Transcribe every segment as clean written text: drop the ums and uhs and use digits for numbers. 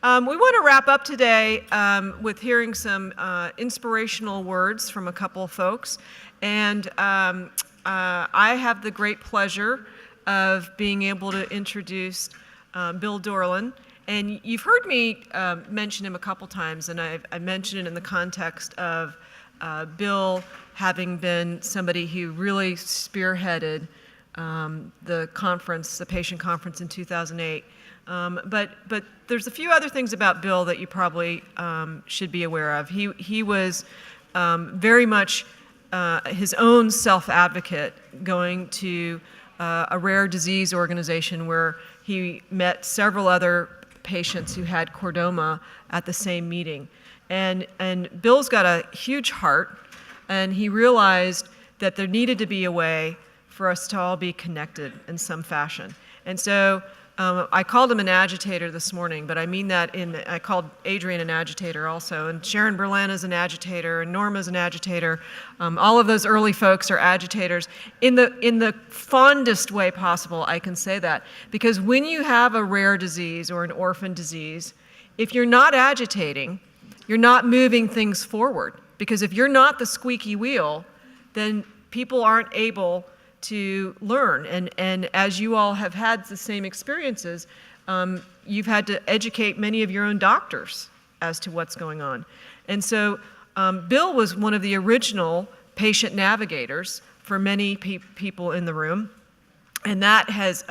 We want to wrap up today with hearing some inspirational words from a couple of folks. And I have the great pleasure of being able to introduce Bill Dorland. And you've heard me mention him a couple times, and I mentioned it in the context of Bill having been somebody who really spearheaded the conference, the patient conference in 2008. But there's a few other things about Bill that you probably should be aware of. He was very much his own self-advocate, going to a rare disease organization where he met several other patients who had chordoma at the same meeting. And Bill's got a huge heart, and he realized that there needed to be a way for us to all be connected in some fashion. And so I called him an agitator this morning, but I mean that I called Adrian an agitator also, and Sharon Berlin is an agitator, and Norma's an agitator. All of those early folks are agitators. In the fondest way possible, I can say that, because when you have a rare disease or an orphan disease, if you're not agitating, you're not moving things forward. Because if you're not the squeaky wheel, then people aren't able to learn. And as you all have had the same experiences, you've had to educate many of your own doctors as to what's going on. And so Bill was one of the original patient navigators for many people in the room. And that has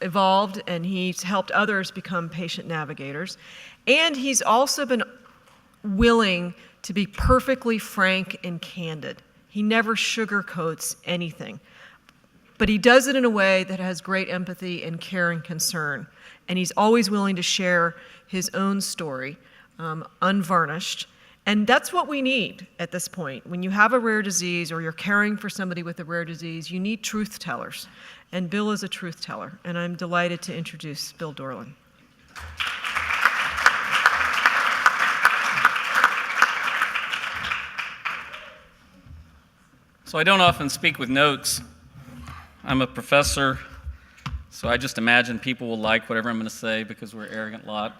evolved, and he's helped others become patient navigators. And he's also been willing to be perfectly frank and candid. He never sugarcoats anything, but he does it in a way that has great empathy and care and concern. And he's always willing to share his own story, unvarnished. And that's what we need at this point. When you have a rare disease or you're caring for somebody with a rare disease, you need truth tellers. And Bill is a truth teller. And I'm delighted to introduce Bill Dorland. So I don't often speak with notes. I'm a professor, so I just imagine people will like whatever I'm going to say because we're an arrogant lot.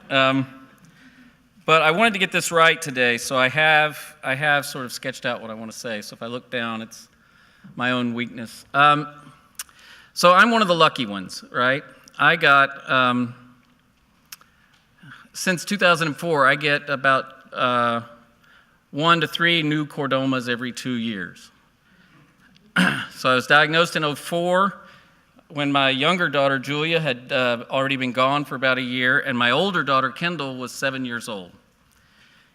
But I wanted to get this right today, so I have sort of sketched out what I want to say. So if I look down, it's my own weakness. So I'm one of the lucky ones, right? I got, since 2004, I get about 1 to 3 new chordomas every 2 years. So I was diagnosed in 2004 when my younger daughter, Julia, had already been gone for about a year, and my older daughter, Kendall, was 7 years old.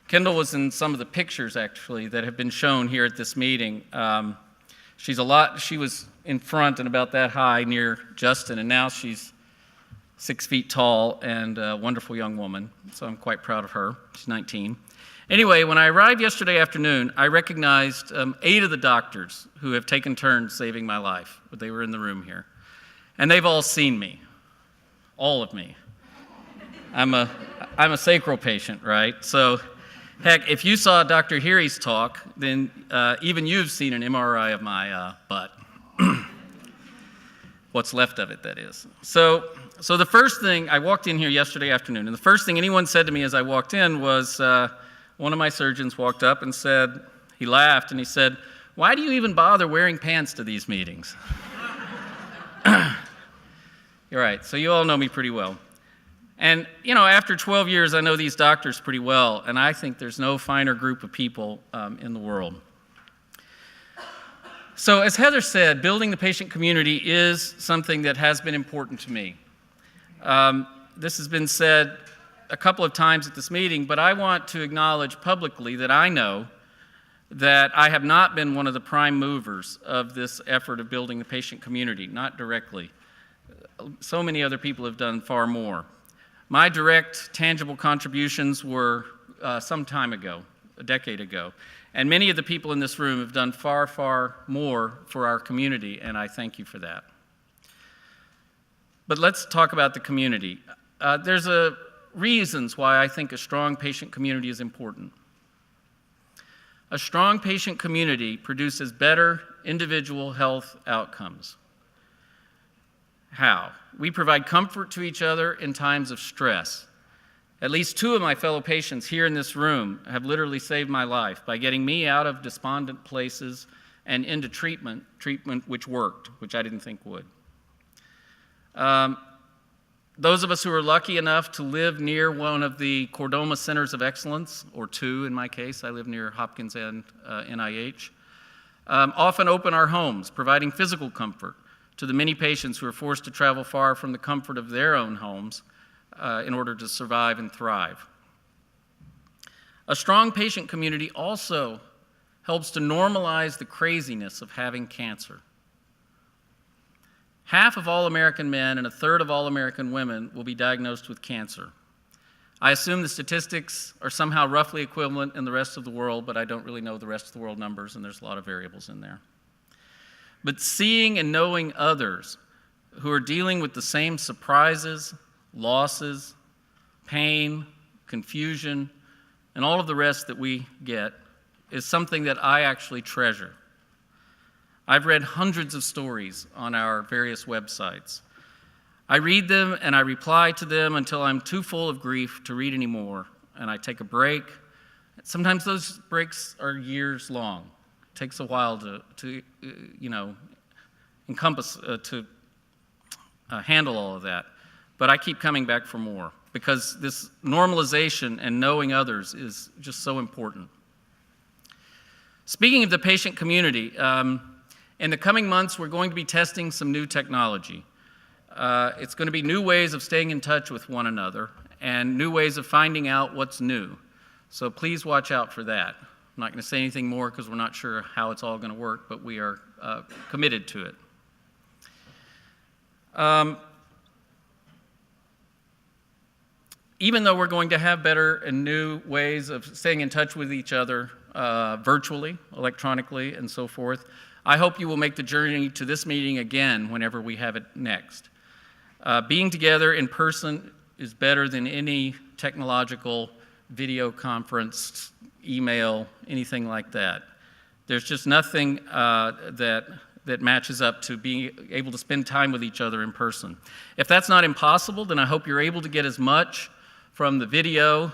Kendall was in some of the pictures, actually, that have been shown here at this meeting. She was in front and about that high near Justin, and now she's 6 feet tall and a wonderful young woman, so I'm quite proud of her. She's 19. Anyway, when I arrived yesterday afternoon, I recognized 8 of the doctors who have taken turns saving my life. They were in the room here. And they've all seen me, all of me. I'm a sacral patient, right? So, heck, if you saw Dr. Heery's talk, then even you've seen an MRI of my butt. What's left of it, that is. So the first thing, I walked in here yesterday afternoon, and the first thing anyone said to me as I walked in was, one of my surgeons walked up and said, he laughed and he said, "Why do you even bother wearing pants to these meetings?" You're right, so you all know me pretty well. And, you know, after 12 years, I know these doctors pretty well, and I think there's no finer group of people in the world. So as Heather said, building the patient community is something that has been important to me. This has been said a couple of times at this meeting, but I want to acknowledge publicly that I know that I have not been one of the prime movers of this effort of building the patient community, not directly. So many other people have done far more. My direct, tangible contributions were some time ago, a decade ago, and many of the people in this room have done far, far more for our community, and I thank you for that. But let's talk about the community. There's reasons why I think a strong patient community is important. A strong patient community produces better individual health outcomes. How? We provide comfort to each other in times of stress. At least 2 of my fellow patients here in this room have literally saved my life by getting me out of despondent places and into treatment which worked, which I didn't think would. Those of us who are lucky enough to live near one of the Chordoma Centers of Excellence, or 2 in my case, I live near Hopkins and NIH, often open our homes, providing physical comfort to the many patients who are forced to travel far from the comfort of their own homes in order to survive and thrive. A strong patient community also helps to normalize the craziness of having cancer. Half of all American men and a third of all American women will be diagnosed with cancer. I assume the statistics are somehow roughly equivalent in the rest of the world, but I don't really know the rest of the world numbers, and there's a lot of variables in there. But seeing and knowing others who are dealing with the same surprises, losses, pain, confusion, and all of the rest that we get is something that I actually treasure. I've read hundreds of stories on our various websites. I read them and I reply to them until I'm too full of grief to read anymore, and I take a break. Sometimes those breaks are years long. It takes a while to encompass, to handle all of that. But I keep coming back for more because this normalization and knowing others is just so important. Speaking of the patient community, in the coming months, we're going to be testing some new technology. It's going to be new ways of staying in touch with one another and new ways of finding out what's new. So please watch out for that. I'm not going to say anything more because we're not sure how it's all going to work, but we are committed to it. Even though we're going to have better and new ways of staying in touch with each other virtually, electronically, and so forth, I hope you will make the journey to this meeting again whenever we have it next. Being together in person is better than any technological video conference, email, anything like that. There's just nothing that matches up to being able to spend time with each other in person. If that's not impossible, then I hope you're able to get as much from the video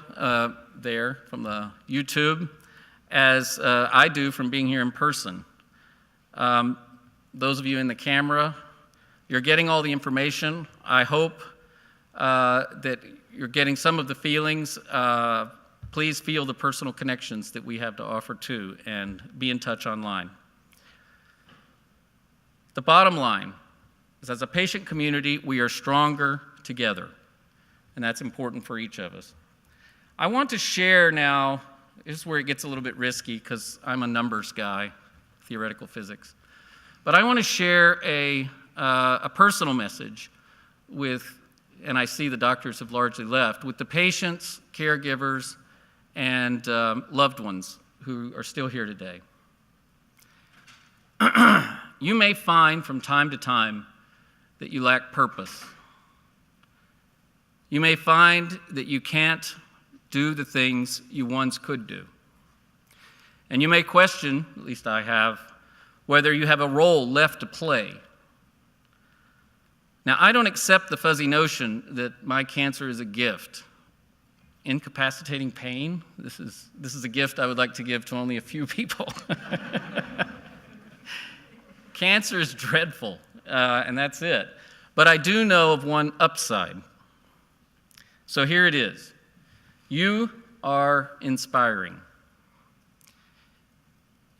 there, from the YouTube, as I do from being here in person. Those of you in the camera, you're getting all the information. I hope that you're getting some of the feelings. Please feel the personal connections that we have to offer too, and be in touch online. The bottom line is, as a patient community, we are stronger together, and that's important for each of us. I want to share now, this is where it gets a little bit risky because I'm a numbers guy, theoretical physics. But I want to share a personal message with, and I see the doctors have largely left, with the patients, caregivers, and loved ones who are still here today. You may find from time to time that you lack purpose. You may find that you can't do the things you once could do. And you may question, at least I have, whether you have a role left to play. Now, I don't accept the fuzzy notion that my cancer is a gift. Incapacitating pain, this is a gift I would like to give to only a few people. Cancer is dreadful, and that's it. But I do know of one upside. So here it is. You are inspiring.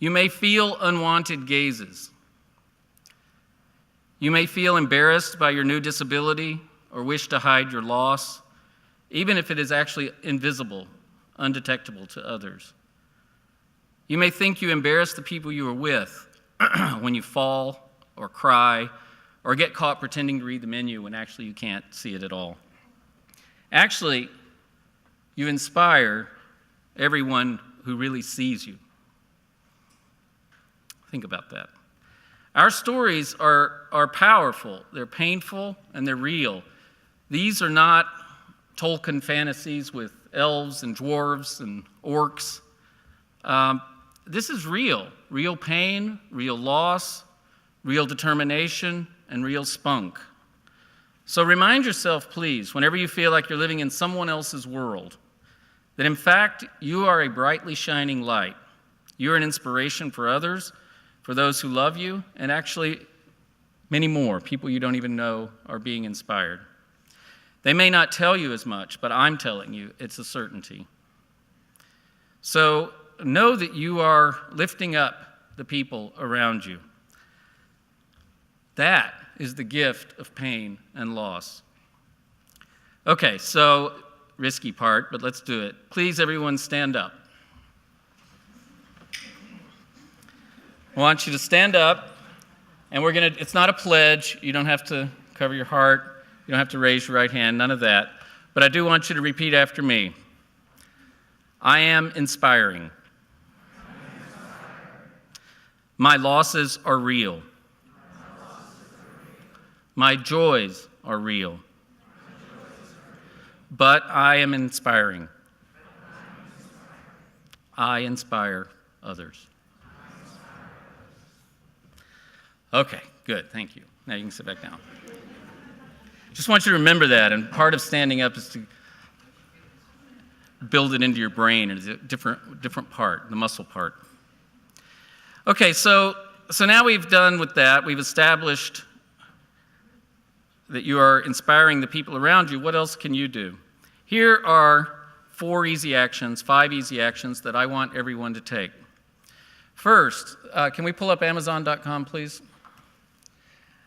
You may feel unwanted gazes. You may feel embarrassed by your new disability or wish to hide your loss, even if it is actually invisible, undetectable to others. You may think you embarrass the people you are with when you fall or cry or get caught pretending to read the menu when actually you can't see it at all. Actually, you inspire everyone who really sees you. Think about that. Our stories are powerful, they're painful, and they're real. These are not Tolkien fantasies with elves and dwarves and orcs. This is real pain, real loss, real determination, and real spunk. So remind yourself, please, whenever you feel like you're living in someone else's world, that in fact, you are a brightly shining light. You're an inspiration for others, for those who love you, and actually many more people you don't even know are being inspired. They may not tell you as much, but I'm telling you, it's a certainty. So know that you are lifting up the people around you. That is the gift of pain and loss. Okay, so risky part, but let's do it. Please, everyone, stand up. I want you to stand up, and it's not a pledge. You don't have to cover your heart. You don't have to raise your right hand, none of that. But I do want you to repeat after me. I am inspiring. My losses are real. My joys are real. But I am inspiring. I inspire others. Okay, good, thank you. Now you can sit back down. Just want you to remember that, and part of standing up is to build it into your brain. It's a different part, the muscle part. Okay, so now we've done with that. We've established that you are inspiring the people around you. What else can you do? Here are 5 easy actions that I want everyone to take. First, can we pull up Amazon.com, please?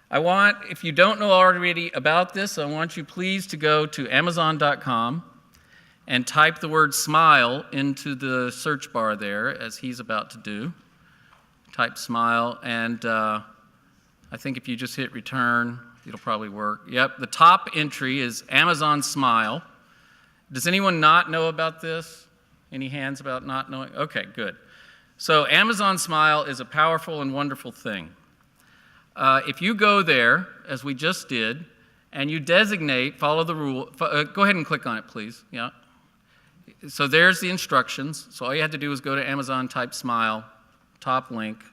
If you don't know already about this, I want you please to go to Amazon.com and type the word smile into the search bar there, as he's about to do. Type smile, and I think if you just hit return, it'll probably work. Yep, the top entry is Amazon Smile. Does anyone not know about this? Any hands about not knowing? Okay, good. So Amazon Smile is a powerful and wonderful thing. If you go there, as we just did, and you designate, follow the rule, go ahead and click on it, please. Yeah. So there's the instructions. So all you had to do was go to Amazon, type smile, top link.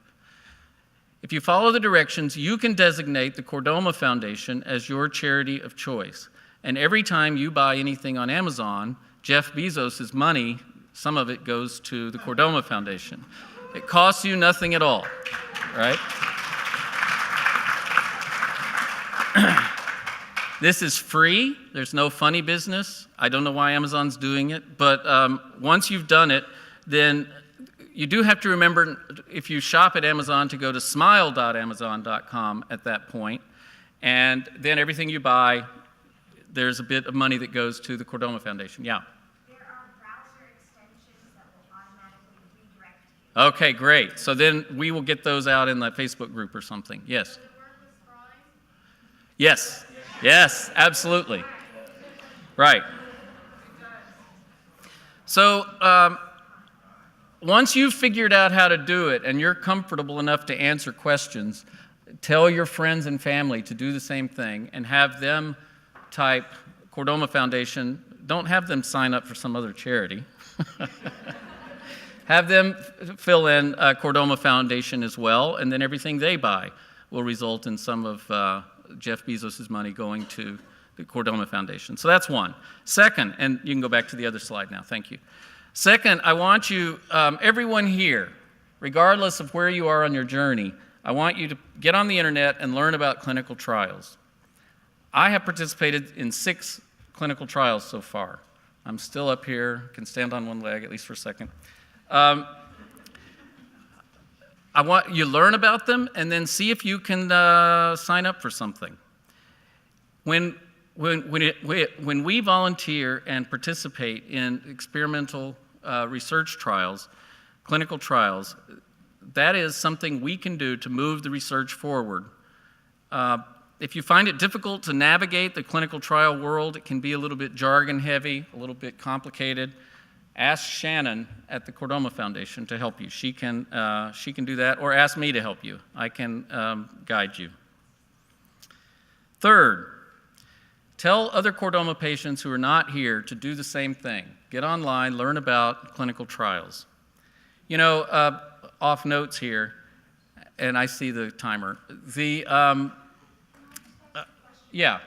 If you follow the directions, you can designate the Chordoma Foundation as your charity of choice. And every time you buy anything on Amazon, Jeff Bezos' money, some of it goes to the Chordoma Foundation. It costs you nothing at all, right? This is free. There's no funny business. I don't know why Amazon's doing it, but once you've done it, then you do have to remember, if you shop at Amazon, to go to smile.amazon.com at that point, and then everything you buy, there's a bit of money that goes to the Chordoma Foundation. Yeah? There are browser extensions that will automatically redirect you. Okay, great. So then we will get those out in the Facebook group or something. Yes? Does it work with scrolling? Yes. Yes, absolutely. Right. So once you've figured out how to do it and you're comfortable enough to answer questions, tell your friends and family to do the same thing and have them type Chordoma Foundation. Don't have them sign up for some other charity. Have them fill in Chordoma Foundation as well, and then everything they buy will result in some of Jeff Bezos' money going to the Chordoma Foundation. So that's one. Second, and you can go back to the other slide now, thank you. Second, I want you, everyone here, regardless of where you are on your journey, I want you to get on the internet and learn about clinical trials. I have participated in 6 clinical trials so far. I'm still up here, can stand on one leg, at least for a second. I want you to learn about them and then see if you can sign up for something. When we volunteer and participate in experimental research trials, clinical trials, that is something we can do to move the research forward. If you find it difficult to navigate the clinical trial world, it can be a little bit jargon heavy, a little bit complicated. Ask Shannon at the Chordoma Foundation to help you. She can do that, or ask me to help you. I can guide you. Third, tell other Chordoma patients who are not here to do the same thing. Get online, learn about clinical trials. You know, off notes here, and I see the timer. Yeah.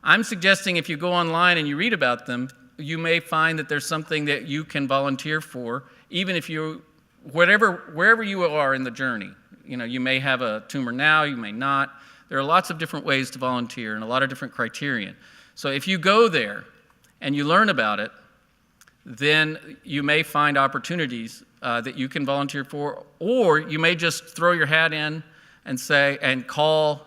I'm suggesting if you go online and you read about them, you may find that there's something that you can volunteer for, even if wherever you are in the journey. You may have a tumor now, you may not. There are lots of different ways to volunteer and a lot of different criterion. So if you go there and you learn about it, then you may find opportunities that you can volunteer for, or you may just throw your hat in and call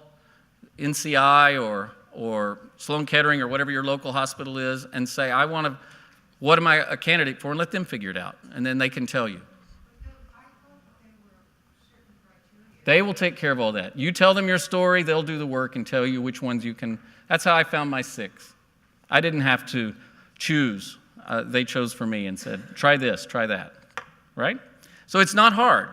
NCI or Sloan Kettering or whatever your local hospital is and say, what am I a candidate for, and let them figure it out, and then they can tell you. They will take care of all that. You tell them your story, they'll do the work and tell you which ones you can. That's how I found my 6. I didn't have to choose. They chose for me and said, try this, try that, right? So it's not hard,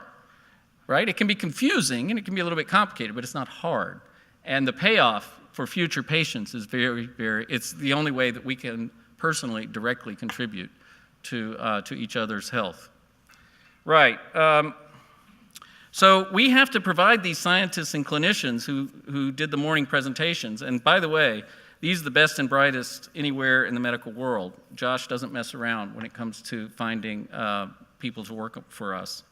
right? It can be confusing and it can be a little bit complicated, but it's not hard. And the payoff for future patients is it's the only way that we can personally directly contribute to each other's health. Right. So we have to provide these scientists and clinicians who did the morning presentations. And by the way, these are the best and brightest anywhere in the medical world. Josh doesn't mess around when it comes to finding people to work for us.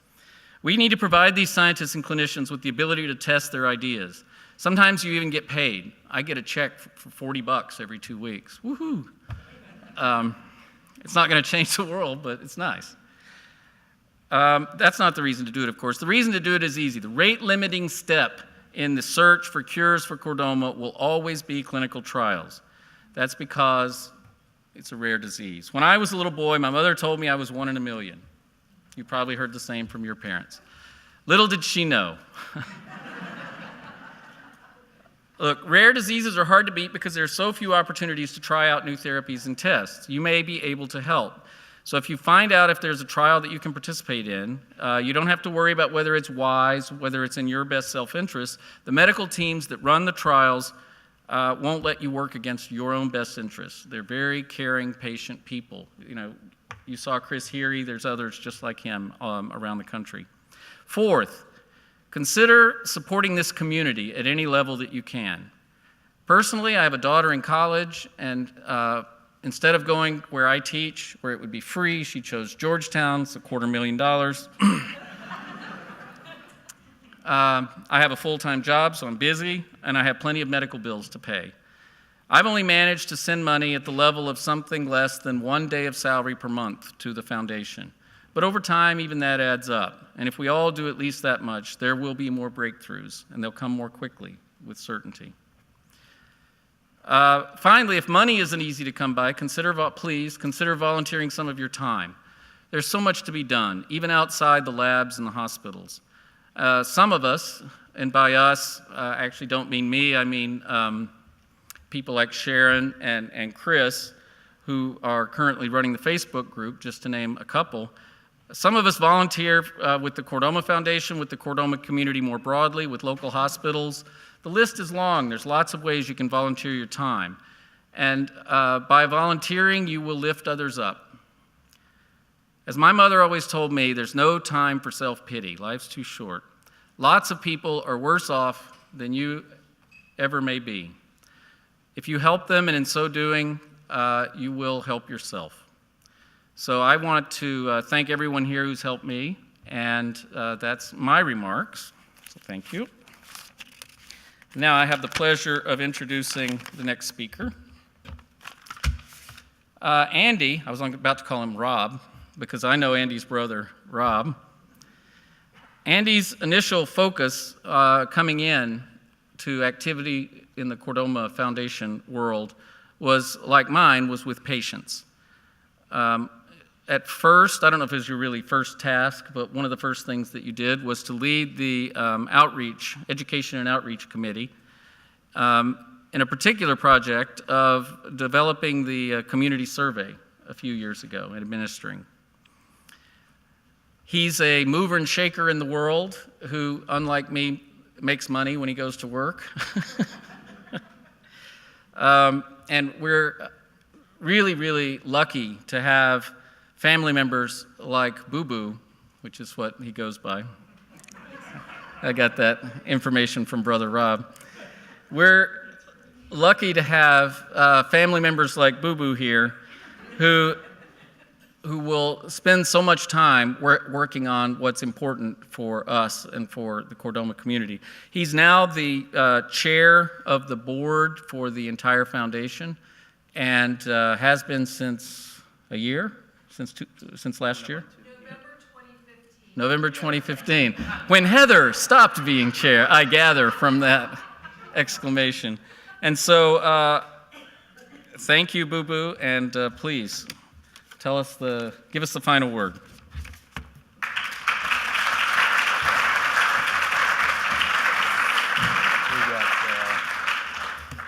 We need to provide these scientists and clinicians with the ability to test their ideas. Sometimes you even get paid. I get a check for $40 every 2 weeks. Woohoo! It's not going to change the world, but it's nice. That's not the reason to do it, of course. The reason to do it is easy. The rate-limiting step in the search for cures for chordoma will always be clinical trials. That's because it's a rare disease. When I was a little boy, my mother told me I was 1 in a million. You probably heard the same from your parents. Little did she know. Look, rare diseases are hard to beat because there are so few opportunities to try out new therapies and tests. You may be able to help. So if you find out if there's a trial that you can participate in, you don't have to worry about whether it's wise, whether it's in your best self-interest. The medical teams that run the trials won't let you work against your own best interests. They're very caring, patient people. You saw Chris Heary, there's others just like him around the country. Fourth, consider supporting this community at any level that you can. Personally, I have a daughter in college, and instead of going where I teach, where it would be free, she chose Georgetown. It's $250,000. I have a full-time job, so I'm busy, and I have plenty of medical bills to pay. I've only managed to send money at the level of something less than 1 day of salary per month to the foundation. But over time, even that adds up. And if we all do at least that much, there will be more breakthroughs, and they'll come more quickly with certainty. Finally, if money isn't easy to come by, please consider volunteering some of your time. There's so much to be done, even outside the labs and the hospitals. Some of us, and by us, I actually don't mean me, I mean people like Sharon and Chris, who are currently running the Facebook group, just to name a couple. Some of us volunteer with the Chordoma Foundation, with the Chordoma community more broadly, with local hospitals. The list is long. There's lots of ways you can volunteer your time. And by volunteering, you will lift others up. As my mother always told me, there's no time for self-pity. Life's too short. Lots of people are worse off than you ever may be. If you help them, and in so doing, you will help yourself. So I want to thank everyone here who's helped me, and that's my remarks. So thank you. Now I have the pleasure of introducing the next speaker. Andy, I was about to call him Rob, because I know Andy's brother, Rob. Andy's initial focus coming in to activity in the Chordoma Foundation world was, like mine, was with patients. At first, I don't know if it was your really first task, but one of the first things that you did was to lead the Education and Outreach Committee in a particular project of developing the community survey a few years ago and administering. He's a mover and shaker in the world who, unlike me, makes money when he goes to work. And we're really, really lucky to have family members like Boo Boo, which is what he goes by. I got that information from Brother Rob. lucky to have family members like Boo Boo here who will spend so much time working on what's important for us and for the Chordoma community. He's now the chair of the board for the entire foundation and has been since a year, since last year? November 2015, when Heather stopped being chair, I gather from that exclamation. And so, thank you, Boo Boo, and please give us the final word.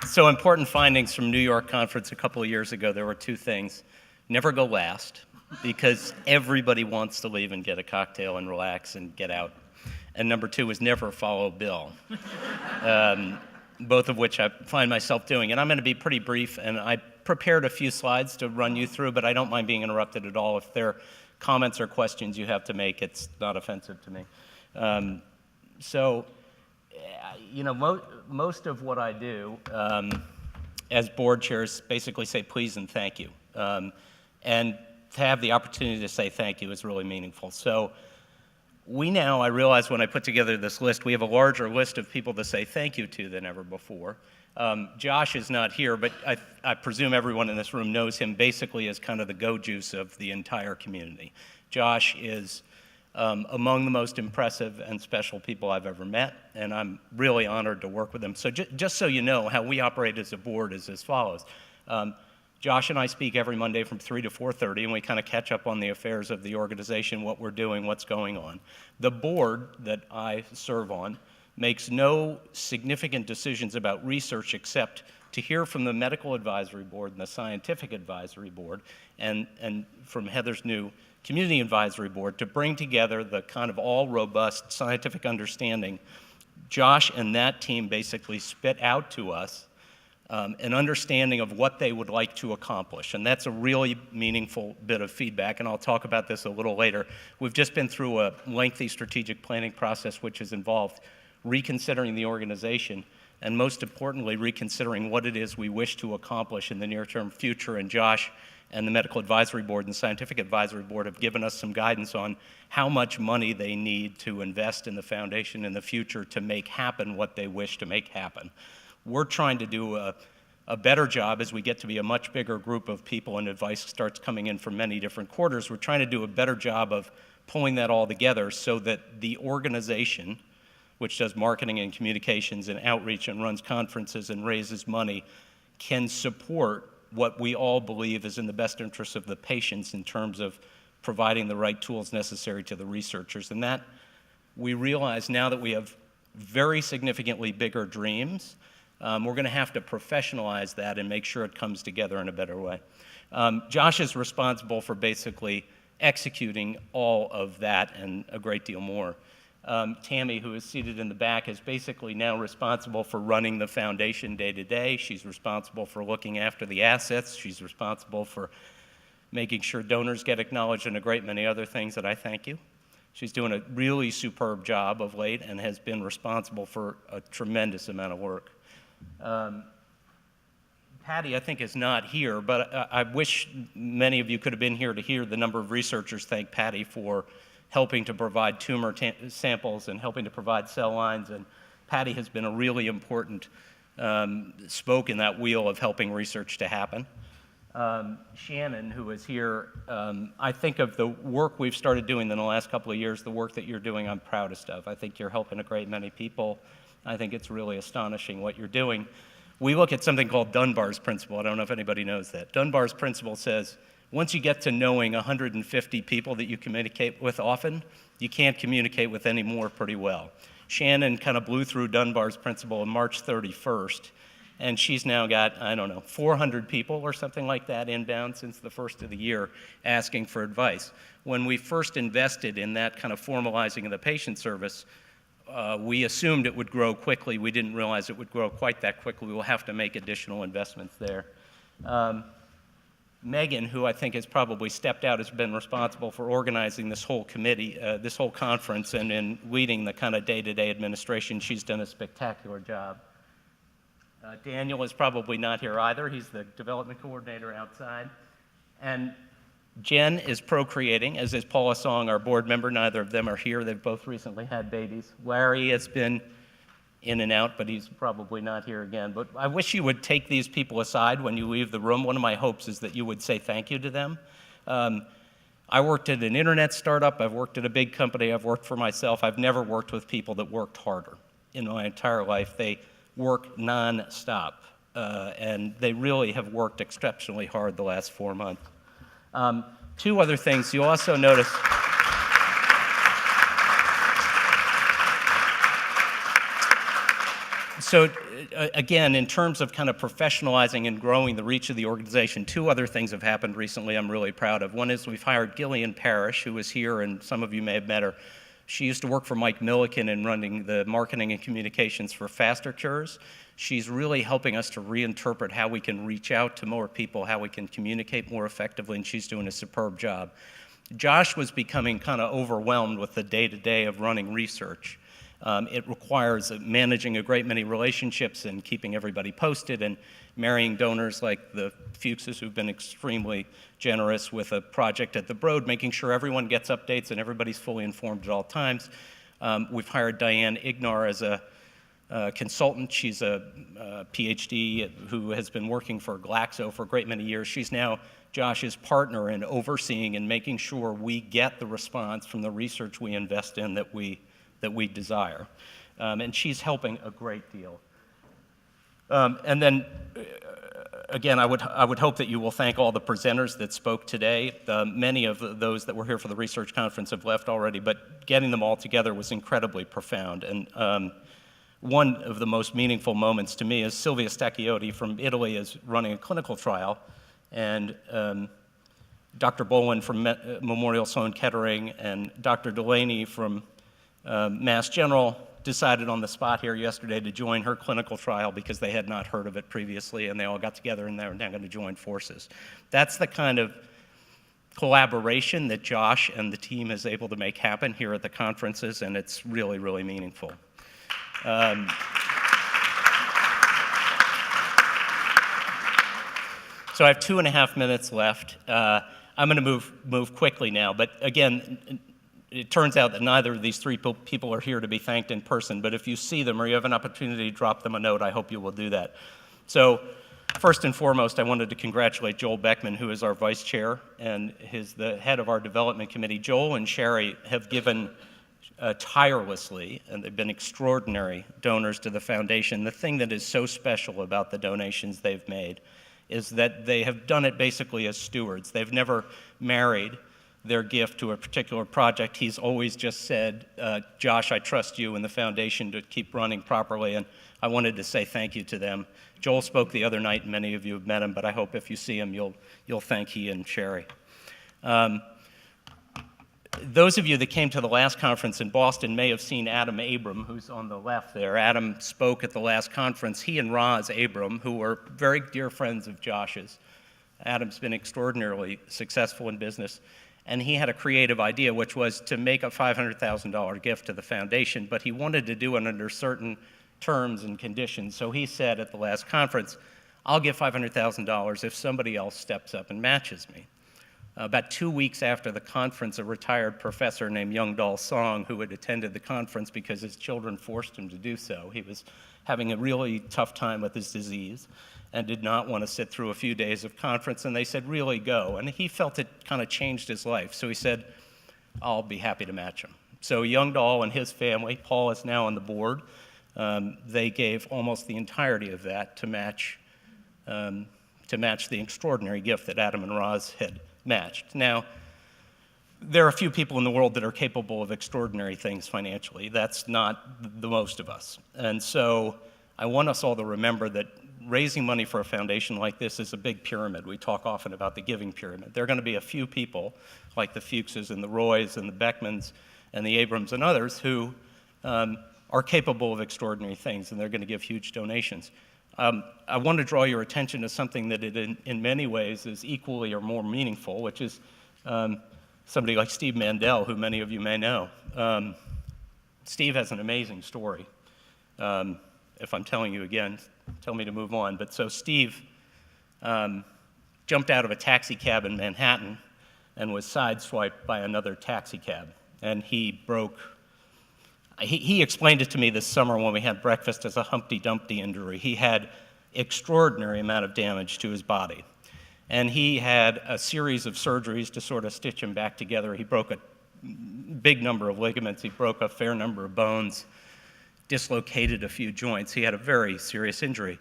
So important findings from New York conference a couple of years ago. There were two things. Never go last, because everybody wants to leave and get a cocktail and relax and get out. And number two was never follow Bill, both of which I find myself doing. And I'm going to be pretty brief, and I prepared a few slides to run you through, but I don't mind being interrupted at all. If there are comments or questions you have to make, it's not offensive to me. Most of what I do as board chairs basically say please and thank you. And to have the opportunity to say thank you is really meaningful. So I realize when I put together this list, we have a larger list of people to say thank you to than ever before. Josh is not here, but I presume everyone in this room knows him basically as kind of the go-juice of the entire community. Josh is among the most impressive and special people I've ever met, and I'm really honored to work with him. So just so you know, how we operate as a board is as follows. Josh and I speak every Monday from 3 to 4:30, and we kind of catch up on the affairs of the organization, what we're doing, what's going on. The board that I serve on makes no significant decisions about research except to hear from the medical advisory board and the scientific advisory board and from Heather's new community advisory board to bring together the kind of all robust scientific understanding. Josh and that team basically spit out to us an understanding of what they would like to accomplish. And that's a really meaningful bit of feedback, and I'll talk about this a little later. We've just been through a lengthy strategic planning process which has involved reconsidering the organization, and most importantly, reconsidering what it is we wish to accomplish in the near-term future. And Josh and the Medical Advisory Board and Scientific Advisory Board have given us some guidance on how much money they need to invest in the foundation in the future to make happen what they wish to make happen. We're trying to do a better job as we get to be a much bigger group of people and advice starts coming in from many different quarters. We're trying to do a better job of pulling that all together so that the organization, which does marketing and communications and outreach and runs conferences and raises money, can support what we all believe is in the best interest of the patients in terms of providing the right tools necessary to the researchers. And that we realize now that we have very significantly bigger dreams, we're going to have to professionalize that and make sure it comes together in a better way. Josh is responsible for basically executing all of that and a great deal more. Tammy, who is seated in the back, is basically now responsible for running the foundation day to day. She's responsible for looking after the assets. She's responsible for making sure donors get acknowledged and a great many other things that I thank you. She's doing a really superb job of late and has been responsible for a tremendous amount of work. Patty, I think, is not here, but I wish many of you could have been here to hear the number of researchers thank Patty for helping to provide tumor samples and helping to provide cell lines. And Patty has been a really important spoke in that wheel of helping research to happen. Shannon, who is here, I think of the work we've started doing in the last couple of years, the work that you're doing, I'm proudest of. I think you're helping a great many people. I think it's really astonishing what you're doing. We look at something called Dunbar's principle. I don't know if anybody knows that. Dunbar's principle says, once you get to knowing 150 people that you communicate with often, you can't communicate with any more pretty well. Shannon kind of blew through Dunbar's principle on March 31st, and she's now got, 400 people or something like that inbound since the first of the year asking for advice. When we first invested in that kind of formalizing of the patient service, we assumed it would grow quickly. We didn't realize it would grow quite that quickly. We will have to make additional investments there. Megan, who I think has probably stepped out, has been responsible for organizing this whole committee, this whole conference, and in leading the kind of day-to-day administration. She's done a spectacular job. Daniel is probably not here either. He's the development coordinator outside. And Jen is procreating, as is Paula Song, our board member. Neither of them are here. They've both recently had babies. Larry has been in and out, but he's probably not here again. But I wish you would take these people aside when you leave the room. One of my hopes is that you would say thank you to them. I worked at an internet startup. I've worked at a big company. I've worked for myself. I've never worked with people that worked harder in my entire life. They work nonstop, and they really have worked exceptionally hard the last 4 months. Two other things you also notice. So again, in terms of kind of professionalizing and growing the reach of the organization, two other things have happened recently I'm really proud of. One is we've hired Gillian Parrish, who is here, and some of you may have met her. She used to work for Mike Milliken in running the marketing and communications for Faster Cures. She's really helping us to reinterpret how we can reach out to more people, how we can communicate more effectively, and she's doing a superb job. Josh was becoming kind of overwhelmed with the day-to-day of running research. It requires managing a great many relationships and keeping everybody posted and marrying donors like the Fuchses, who've been extremely generous with a project at the Broad, making sure everyone gets updates and everybody's fully informed at all times. We've hired Diane Ignar as a consultant. She's a PhD who has been working for Glaxo for a great many years. She's now Josh's partner in overseeing and making sure we get the response from the research we invest in that we desire. And she's helping a great deal. And then, again, I would hope that you will thank all the presenters that spoke today. Many of those that were here for the research conference have left already, but getting them all together was incredibly profound. And one of the most meaningful moments to me is Silvia Stacchiotti from Italy is running a clinical trial, and Dr. Bolin from Memorial Sloan Kettering and Dr. Delaney from Mass General decided on the spot here yesterday to join her clinical trial because they had not heard of it previously, and they all got together and they're now going to join forces. That's the kind of collaboration that Josh and the team is able to make happen here at the conferences, and it's really, really meaningful. So I have 2.5 minutes left. I'm going to move quickly now, but again, it turns out that neither of these three people are here to be thanked in person, but if you see them or you have an opportunity to drop them a note, I hope you will do that. So first and foremost, I wanted to congratulate Joel Beckman, who is our vice chair and is the head of our development committee. Joel and Sherry have given tirelessly, and they've been extraordinary donors to the foundation. The thing that is so special about the donations they've made is that they have done it basically as stewards. They've never married their gift to a particular project. He's always just said, Josh, I trust you and the foundation to keep running properly, and I wanted to say thank you to them. Joel spoke the other night, and many of you have met him, but I hope if you see him, you'll thank he and Sherry. Those of you that came to the last conference in Boston may have seen Adam Abram, who's on the left there. Adam spoke at the last conference. He and Roz Abram, who were very dear friends of Josh's. Adam's been extraordinarily successful in business. And he had a creative idea, which was to make a $500,000 gift to the foundation, but he wanted to do it under certain terms and conditions. So he said at the last conference, I'll give $500,000 if somebody else steps up and matches me. About 2 weeks after the conference, a retired professor named Youngdal Song, who had attended the conference because his children forced him to do so, he was having a really tough time with his disease and did not want to sit through a few days of conference, and they said, really go. And he felt it kind of changed his life, so he said, I'll be happy to match him. So Youngdahl and his family, Paul is now on the board, they gave almost the entirety of that to match the extraordinary gift that Adam and Roz had matched. Now, there are a few people in the world that are capable of extraordinary things financially. That's not the most of us. And so I want us all to remember that raising money for a foundation like this is a big pyramid. We talk often about the giving pyramid. There are going to be a few people, like the Fuchses and the Roys and the Beckmans and the Abrams and others, who are capable of extraordinary things, and they're going to give huge donations. I want to draw your attention to something that in many ways is equally or more meaningful, which is somebody like Steve Mandel, who many of you may know. Steve has an amazing story. If I'm telling you again, tell me to move on. But so Steve jumped out of a taxi cab in Manhattan and was sideswiped by another taxi cab. And he explained it to me this summer when we had breakfast as a Humpty Dumpty injury. He had extraordinary amount of damage to his body. And he had a series of surgeries to sort of stitch him back together. He broke a big number of ligaments. He broke a fair number of bones, dislocated a few joints. He had a very serious injury.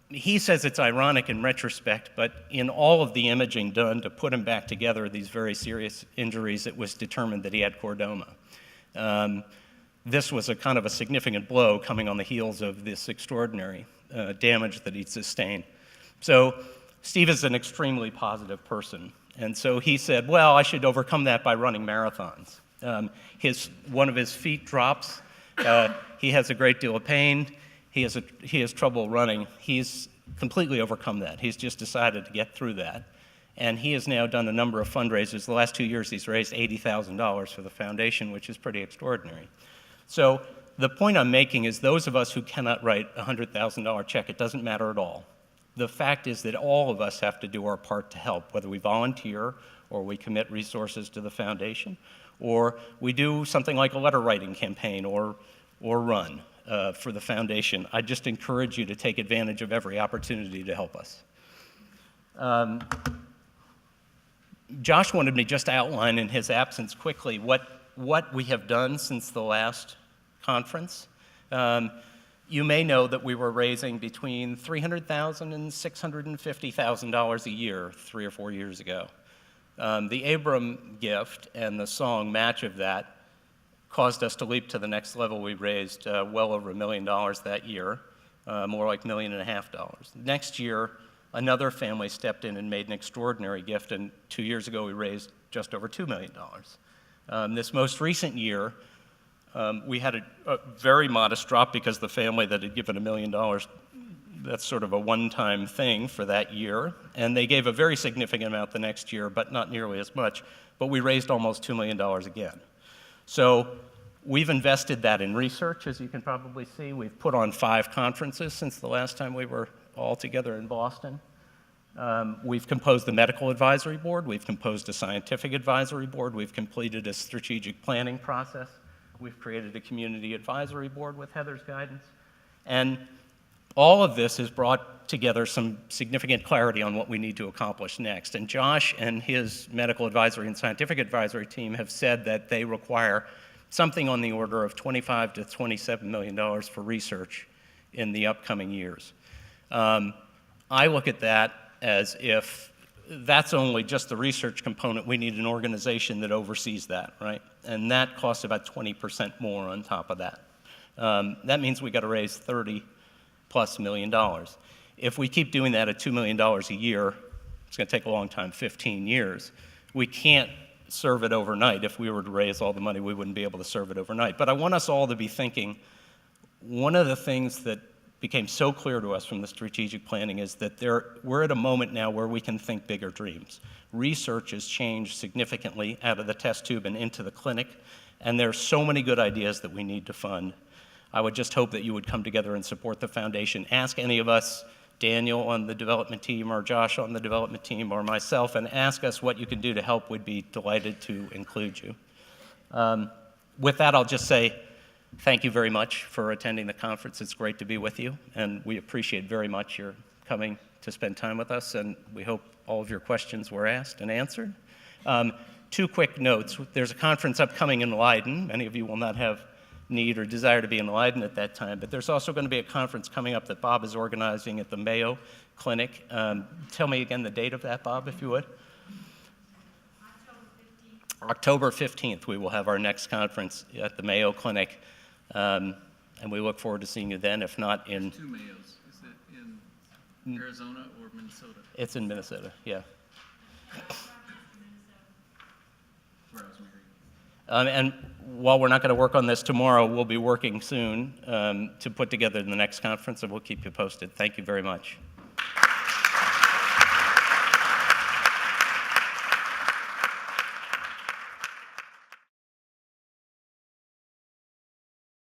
He says it's ironic in retrospect, but in all of the imaging done to put him back together, these very serious injuries, it was determined that he had chordoma. This was a kind of a significant blow coming on the heels of this extraordinary damage that he'd sustained. So Steve is an extremely positive person. And so he said, well, I should overcome that by running marathons. One of his feet drops. He has a great deal of pain. He has trouble running. He's completely overcome that. He's just decided to get through that. And he has now done a number of fundraisers. The last 2 years, he's raised $80,000 for the foundation, which is pretty extraordinary. So the point I'm making is those of us who cannot write a $100,000 check, it doesn't matter at all. The fact is that all of us have to do our part to help, whether we volunteer or we commit resources to the foundation, or we do something like a letter writing campaign or run for the foundation. I just encourage you to take advantage of every opportunity to help us. Josh wanted me just to outline in his absence quickly what we have done since the last conference. You may know that we were raising between $300,000 and $650,000 a year 3 or 4 years ago. The Abram gift and the song match of that caused us to leap to the next level. We raised well over $1 million that year, more like $1.5 million. Next year, another family stepped in and made an extraordinary gift, and 2 years ago we raised just over $2 million. This most recent year, we had a very modest drop because the family that had given $1 million, that's sort of a one-time thing for that year, and they gave a very significant amount the next year, but not nearly as much, but we raised almost $2 million again. So we've invested that in research, as you can probably see. We've put on 5 conferences since the last time we were all together in Boston. We've composed the medical advisory board. We've composed a scientific advisory board. We've completed a strategic planning process. We've created a community advisory board with Heather's guidance. And all of this has brought together some significant clarity on what we need to accomplish next. And Josh and his medical advisory and scientific advisory team have said that they require something on the order of $25 to $27 million for research in the upcoming years. I look at that as if that's only just the research component. We need an organization that oversees that, right? And that costs about 20% more on top of that. That means we got to raise $30+ million. If we keep doing that at $2 million a year, it's going to take a long time, 15 years. We can't serve it overnight. If we were to raise all the money, we wouldn't be able to serve it overnight. But I want us all to be thinking, one of the things that became so clear to us from the strategic planning is that we're at a moment now where we can think bigger dreams. Research has changed significantly out of the test tube and into the clinic, and there are so many good ideas that we need to fund. I would just hope that you would come together and support the foundation. Ask any of us, Daniel on the development team or Josh on the development team or myself, and ask us what you can do to help. We'd be delighted to include you. With that, I'll just say thank you very much for attending the conference. It's great to be with you, and we appreciate very much your coming to spend time with us, and we hope all of your questions were asked and answered. 2 quick notes. There's a conference upcoming in Leiden. Many of you will not have need or desire to be in Leiden at that time, but there's also going to be a conference coming up that Bob is organizing at the Mayo Clinic. Tell me again the date of that, Bob, if you would. October 15th, we will have our next conference at the Mayo Clinic, and we look forward to seeing you then, if not in... 2 Mayos. Is it in Arizona or Minnesota? It's in Minnesota, yeah. Where I was married. And while we're not going to work on this tomorrow, we'll be working soon to put together the next conference, and we'll keep you posted. Thank you very much.